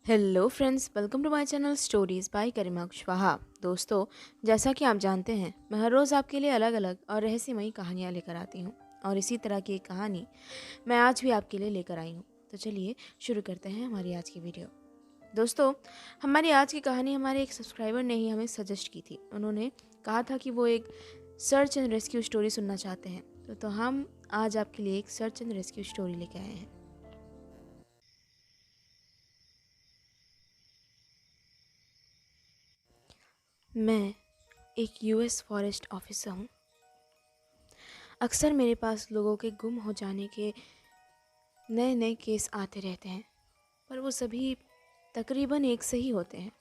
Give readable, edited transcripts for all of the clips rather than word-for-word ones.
Hello friends, welcome to my channel stories by Karima Kushwaha. दोस्तों, जैसा कि आप जानते हैं, मैं हर रोज़ आपके लिए अलग अलग और रहस्यमयी कहानियाँ लेकर आती हूँ और इसी तरह की एक कहानी मैं आज भी आपके लिए लेकर आई हूँ। तो चलिए शुरू करते हैं हमारी आज की वीडियो। दोस्तों, हमारी आज की कहानी हमारे एक सब्सक्राइबर ने ही हमें सजेस्ट की थी। उन्होंने कहा था कि वो एक सर्च एंड रेस्क्यू स्टोरी सुनना चाहते हैं। तो हम आज आपके लिए एक सर्च एंड रेस्क्यू स्टोरी लेके आए हैं। मैं एक यूएस फॉरेस्ट ऑफिसर हूँ। अक्सर मेरे पास लोगों के गुम हो जाने के नए नए केस आते रहते हैं, पर वो सभी तकरीबन एक से ही होते हैं।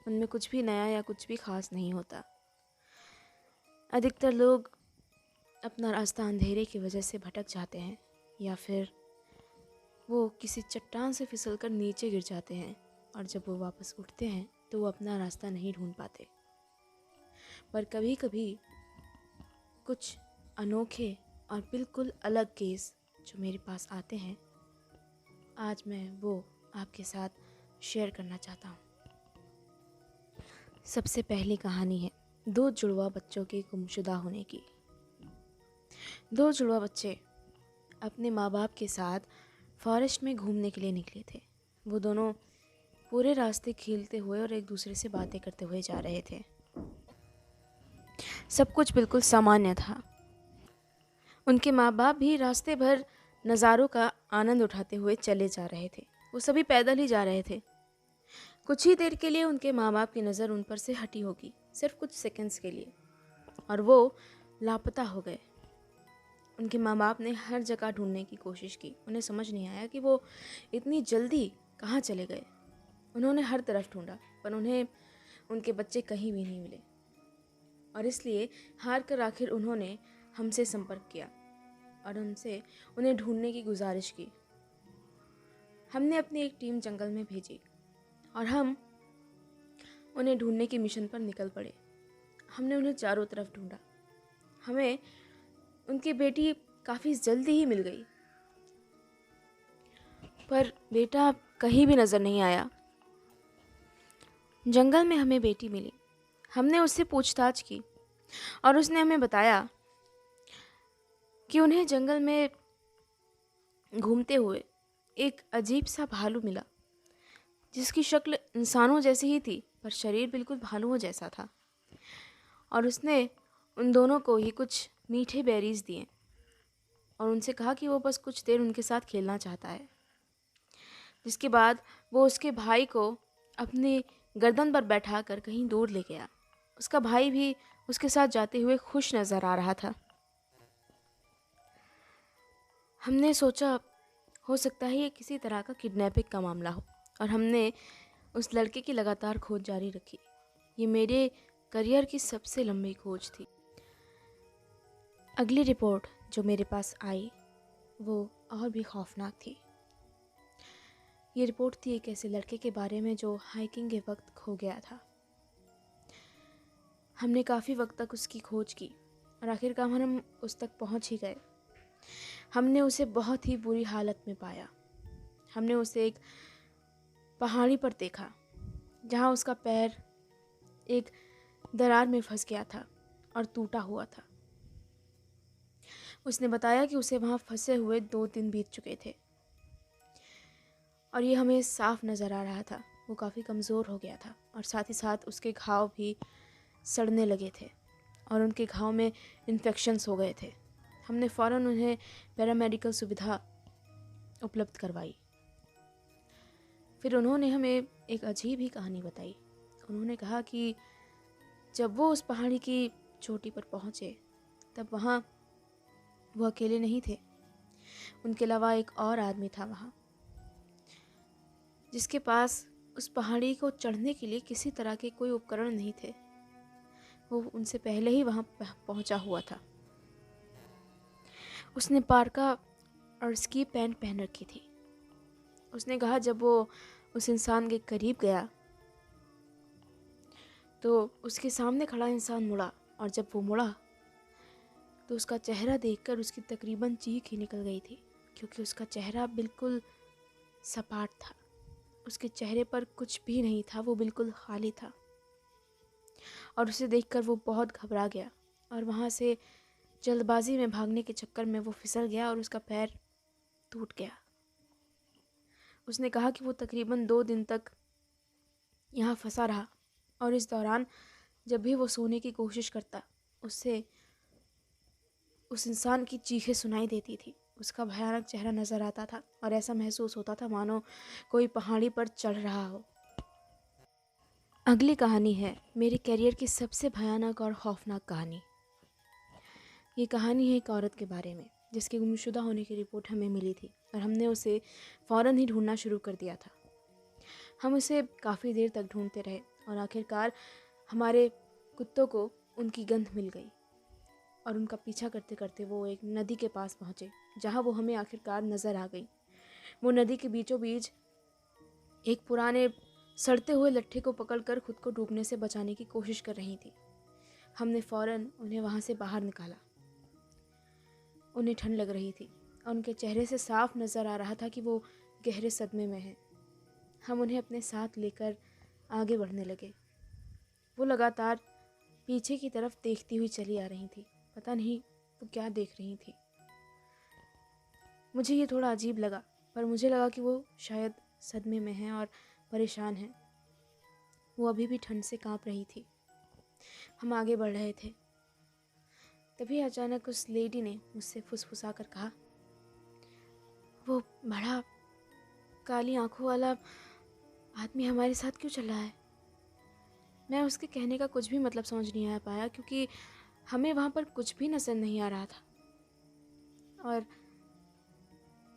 उनमें कुछ भी नया या कुछ भी खास नहीं होता। अधिकतर लोग अपना रास्ता अंधेरे की वजह से भटक जाते हैं या फिर वो किसी चट्टान से फिसलकर नीचे गिर जाते हैं, और जब वो वापस उठते हैं तो वो अपना रास्ता नहीं ढूंढ पाते। पर कभी कभी कुछ अनोखे और बिल्कुल अलग केस जो मेरे पास आते हैं, आज मैं वो आपके साथ शेयर करना चाहता हूँ। सबसे पहली कहानी है दो जुड़वा बच्चों के गुमशुदा होने की। दो जुड़वा बच्चे अपने माँ बाप के साथ फॉरेस्ट में घूमने के लिए निकले थे। वो दोनों पूरे रास्ते खेलते हुए और एक दूसरे से बातें करते हुए जा रहे थे। सब कुछ बिल्कुल सामान्य था। उनके माँ बाप भी रास्ते भर नज़ारों का आनंद उठाते हुए चले जा रहे थे। वो सभी पैदल ही जा रहे थे। कुछ ही देर के लिए उनके माँ बाप की नज़र उन पर से हटी होगी, सिर्फ कुछ सेकंड्स के लिए, और वो लापता हो गए। उनके माँ बाप ने हर जगह ढूंढने की कोशिश की। उन्हें समझ नहीं आया कि वो इतनी जल्दी कहाँ चले गए। उन्होंने हर तरफ ढूंढा, पर उन्हें उनके बच्चे कहीं भी नहीं मिले, और इसलिए हार कर आखिर उन्होंने हमसे संपर्क किया और हमसे उन्हें ढूंढने की गुजारिश की। हमने अपनी एक टीम जंगल में भेजी और हम उन्हें ढूंढने के मिशन पर निकल पड़े। हमने उन्हें चारों तरफ ढूंढा। हमें उनकी बेटी काफ़ी जल्दी ही मिल गई, पर बेटा कहीं भी नज़र नहीं आया। जंगल में हमें बेटी मिली। हमने उससे पूछताछ की और उसने हमें बताया कि उन्हें जंगल में घूमते हुए एक अजीब सा भालू मिला, जिसकी शक्ल इंसानों जैसी ही थी, पर शरीर बिल्कुल भालुओं जैसा था। और उसने उन दोनों को ही कुछ मीठे बेरीज दिए और उनसे कहा कि वो बस कुछ देर उनके साथ खेलना चाहता है। जिसके बाद वो उसके भाई को अपनी गर्दन पर बैठा कर कहीं दूर ले गया। उसका भाई भी उसके साथ जाते हुए खुश नज़र आ रहा था। हमने सोचा हो सकता है ये किसी तरह का किडनैपिंग का मामला हो, और हमने उस लड़के की लगातार खोज जारी रखी। ये मेरे करियर की सबसे लंबी खोज थी। अगली रिपोर्ट जो मेरे पास आई वो और भी खौफनाक थी। ये रिपोर्ट थी एक ऐसे लड़के के बारे में जो हाइकिंग के वक्त खो गया था। हमने काफ़ी वक्त तक उसकी खोज की और आखिरकार हम उस तक पहुंच ही गए। हमने उसे बहुत ही बुरी हालत में पाया। हमने उसे एक पहाड़ी पर देखा जहां उसका पैर एक दरार में फंस गया था और टूटा हुआ था। उसने बताया कि उसे वहां फंसे हुए 2 दिन बीत चुके थे और ये हमें साफ नज़र आ रहा था। वो काफ़ी कमज़ोर हो गया था और साथ ही साथ उसके घाव भी सड़ने लगे थे और उनके घाव में इन्फेक्शंस हो गए थे। हमने फ़ौरन उन्हें पैरामेडिकल सुविधा उपलब्ध करवाई। फिर उन्होंने हमें एक अजीब ही कहानी बताई। उन्होंने कहा कि जब वो उस पहाड़ी की चोटी पर पहुँचे तब वहाँ वो अकेले नहीं थे। उनके अलावा एक और आदमी था वहाँ, जिसके पास उस पहाड़ी को चढ़ने के लिए किसी तरह के कोई उपकरण नहीं थे। वो उनसे पहले ही वहाँ पहुँचा हुआ था। उसने पार्का और स्की पैंट पहन रखी थी। उसने कहा जब वो उस इंसान के करीब गया तो उसके सामने खड़ा इंसान मुड़ा, और जब वो मुड़ा तो उसका चेहरा देखकर उसकी तकरीबन चीख ही निकल गई थी, क्योंकि उसका चेहरा बिल्कुल सपाट था उसके चेहरे पर कुछ भी नहीं था, वो बिल्कुल खाली था। और उसे देखकर वो बहुत घबरा गया और वहाँ से जल्दबाजी में भागने के चक्कर में वो फिसल गया और उसका पैर टूट गया। उसने कहा कि वो तकरीबन 2 दिन तक यहाँ फंसा रहा और इस दौरान जब भी वो सोने की कोशिश करता, उससे उस इंसान की चीखें सुनाई देती थी। उसका भयानक चेहरा नज़र आता था और ऐसा महसूस होता था मानो कोई पहाड़ी पर चढ़ रहा हो। अगली कहानी है मेरे करियर की सबसे भयानक और खौफनाक कहानी। ये कहानी है एक औरत के बारे में जिसके गुमशुदा होने की रिपोर्ट हमें मिली थी और हमने उसे फ़ौरन ही ढूंढना शुरू कर दिया था। हम उसे काफ़ी देर तक ढूंढते रहे और आखिरकार हमारे कुत्तों को उनकी गंध मिल गई और उनका पीछा करते करते वो एक नदी के पास पहुँचे, जहाँ वो हमें आखिरकार नज़र आ गई। वो नदी के बीचों बीच एक पुराने सड़ते हुए लट्ठे को पकड़कर खुद को डूबने से बचाने की कोशिश कर रही थी। हमने फ़ौरन उन्हें वहाँ से बाहर निकाला। उन्हें ठंड लग रही थी और उनके चेहरे से साफ नज़र आ रहा था कि वो गहरे सदमे में हैं। हम उन्हें अपने साथ लेकर आगे बढ़ने लगे। वो लगातार पीछे की तरफ देखती हुई चली आ रही थी। पता नहीं वो क्या देख रही थी। मुझे ये थोड़ा अजीब लगा, पर मुझे लगा कि वो शायद सदमे में हैं और परेशान हैं। वो अभी भी ठंड से कांप रही थी। हम आगे बढ़ रहे थे, तभी अचानक उस लेडी ने मुझसे फुसफुसा कर कहा, वो बड़ा काली आंखों वाला आदमी हमारे साथ क्यों चल रहा है? मैं उसके कहने का कुछ भी मतलब समझ नहीं आ पाया क्योंकि हमें वहाँ पर कुछ भी नजर नहीं आ रहा था और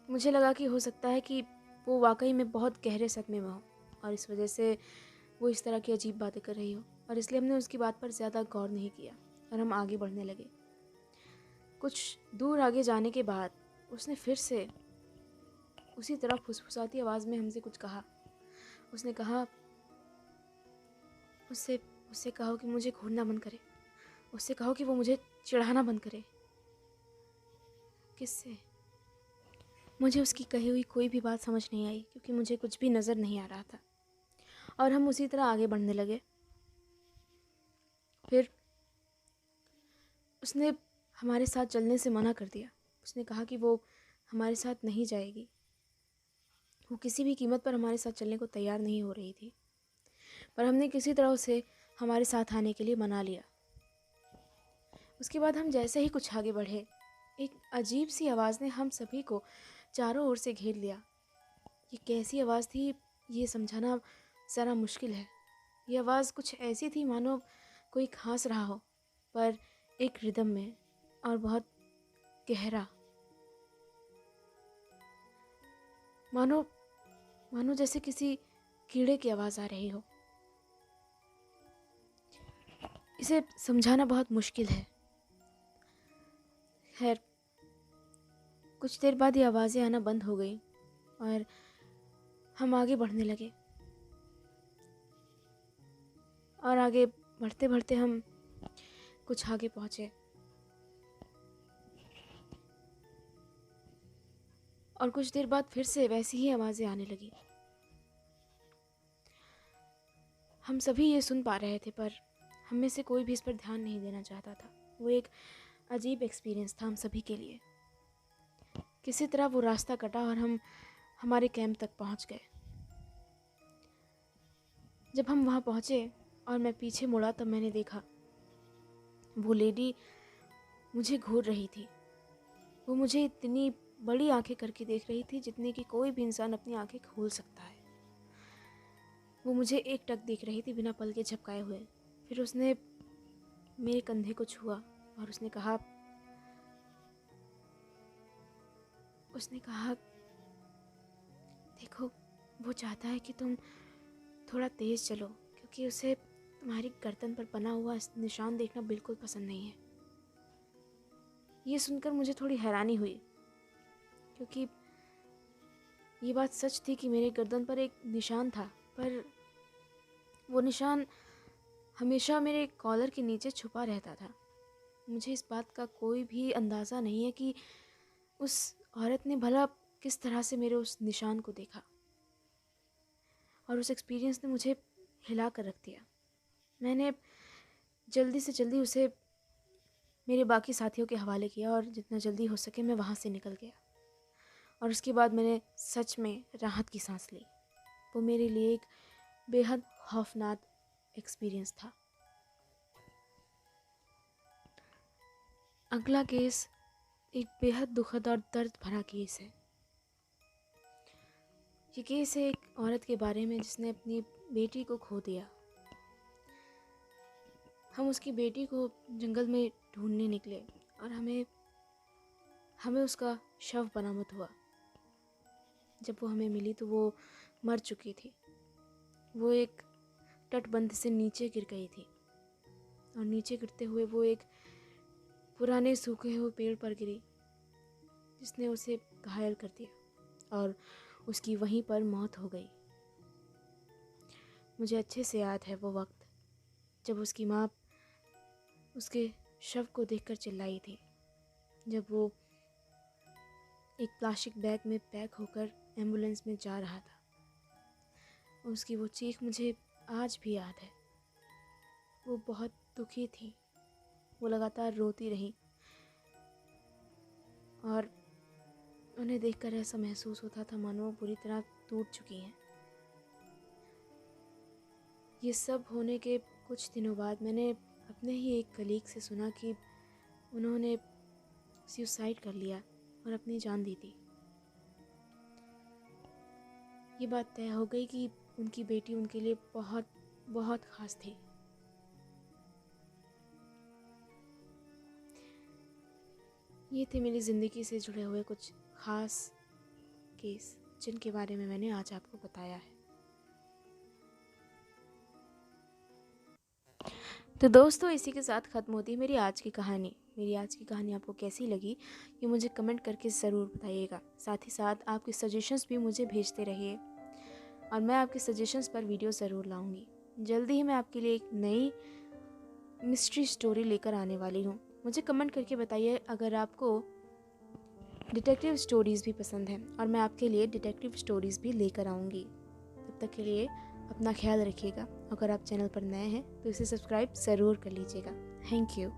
मुझे लगा कि हो सकता है कि वो वाकई में बहुत गहरे सदमे में हो और इस वजह से वो इस तरह की अजीब बातें कर रही हो, और इसलिए हमने उसकी बात पर ज़्यादा गौर नहीं किया और हम आगे बढ़ने लगे। कुछ दूर आगे जाने के बाद उसने फिर से उसी तरह फुसफुसाती आवाज़ में हमसे कुछ कहा। उसने कहा, उससे उससे कहो कि मुझे घूरना बंद करे, उससे कहो कि वो मुझे चिढ़ाना बंद करे। किससे? मुझे उसकी कही हुई कोई भी बात समझ नहीं आई क्योंकि मुझे कुछ भी नज़र नहीं आ रहा था और हम उसी तरह आगे बढ़ने लगे। फिर उसने हमारे साथ चलने से मना कर दिया। उसने कहा कि वो हमारे साथ नहीं जाएगी। वो किसी भी कीमत पर हमारे साथ चलने को तैयार नहीं हो रही थी, पर हमने किसी तरह उसे हमारे साथ आने के लिए मना लिया। उसके बाद हम जैसे ही कुछ आगे बढ़े, एक अजीब सी आवाज़ ने हम सभी को चारों ओर से घेर लिया। ये कैसी आवाज़ थी ये समझाना ज़रा मुश्किल है। ये आवाज़ कुछ ऐसी थी मानो कोई खांस रहा हो, पर एक रिदम में और बहुत गहरा, मानो मानो जैसे किसी कीड़े की आवाज़ आ रही हो। इसे समझाना बहुत मुश्किल है। खैर, कुछ देर बाद ये आवाज़ें आना बंद हो गई और हम आगे बढ़ने लगे और आगे बढ़ते बढ़ते हम कुछ आगे पहुँचे और कुछ देर बाद फिर से वैसी ही आवाज़ें आने लगी। हम सभी ये सुन पा रहे थे पर हम में से कोई भी इस पर ध्यान नहीं देना चाहता था। वो एक अजीब एक्सपीरियंस था हम सभी के लिए। किसी तरह वो रास्ता कटा और हम हमारे कैंप तक पहुंच गए। जब हम वहां पहुंचे और मैं पीछे मुड़ा तब मैंने देखा वो लेडी मुझे घूर रही थी। वो मुझे इतनी बड़ी आंखें करके देख रही थी जितनी कि कोई भी इंसान अपनी आंखें खोल सकता है। वो मुझे एक टक देख रही थी बिना पल के झपकाए हुए। फिर उसने मेरे कंधे को छुआ और उसने कहा, देखो, वो चाहता है कि तुम थोड़ा तेज़ चलो क्योंकि उसे तुम्हारी गर्दन पर बना हुआ निशान देखना बिल्कुल पसंद नहीं है। ये सुनकर मुझे थोड़ी हैरानी हुई क्योंकि ये बात सच थी कि मेरे गर्दन पर एक निशान था, पर वो निशान हमेशा मेरे कॉलर के नीचे छुपा रहता था। मुझे इस बात का कोई भी अंदाज़ा नहीं है कि उस औरत ने भला किस तरह से मेरे उस निशान को देखा। और उस एक्सपीरियंस ने मुझे हिला कर रख दिया। मैंने जल्दी से जल्दी उसे मेरे बाकी साथियों के हवाले किया और जितना जल्दी हो सके मैं वहाँ से निकल गया। और उसके बाद मैंने सच में राहत की सांस ली। वो मेरे लिए एक बेहद खौफनाक एक्सपीरियंस था। अगला केस एक बेहद दुखद और दर्द भरा केस है। ये केस है एक औरत के बारे में जिसने अपनी बेटी को खो दिया। हम उसकी बेटी को जंगल में ढूंढने निकले और हमें उसका शव बरामद हुआ। जब वो हमें मिली तो वो मर चुकी थी। वो एक तटबंध से नीचे गिर गई थी और नीचे गिरते हुए वो एक पुराने सूखे हुए पेड़ पर गिरी जिसने उसे घायल कर दिया और उसकी वहीं पर मौत हो गई। मुझे अच्छे से याद है वो वक्त जब उसकी माँ उसके शव को देखकर चिल्लाई थी, जब वो एक प्लास्टिक बैग में पैक होकर एम्बुलेंस में जा रहा था। उसकी वो चीख मुझे आज भी याद है। वो बहुत दुखी थी, वो लगातार रोती रही और उन्हें देखकर ऐसा महसूस होता था मानो वो बुरी तरह टूट चुकी हैं। ये सब होने के कुछ दिनों बाद मैंने अपने ही एक कलीग से सुना कि उन्होंने सुसाइड कर लिया और अपनी जान दी थी। ये बात तय हो गई कि उनकी बेटी उनके लिए बहुत बहुत खास थी। ये थे मेरी ज़िंदगी से जुड़े हुए कुछ खास केस जिनके बारे में मैंने आज आपको बताया है। तो दोस्तों, इसी के साथ ख़त्म होती है मेरी आज की कहानी। मेरी आज की कहानी आपको कैसी लगी ये मुझे कमेंट करके ज़रूर बताइएगा। साथ ही साथ आपके सजेशंस भी मुझे भेजते रहिए और मैं आपके सजेशंस पर वीडियो ज़रूर लाऊंगी। जल्दी ही मैं आपके लिए एक नई मिस्ट्री स्टोरी लेकर आने वाली हूँ। मुझे कमेंट करके बताइए अगर आपको डिटेक्टिव स्टोरीज़ भी पसंद हैं और मैं आपके लिए डिटेक्टिव स्टोरीज़ भी लेकर आऊँगी। तब तक के लिए अपना ख्याल रखिएगा। अगर आप चैनल पर नए हैं तो इसे सब्सक्राइब ज़रूर कर लीजिएगा। Thank you.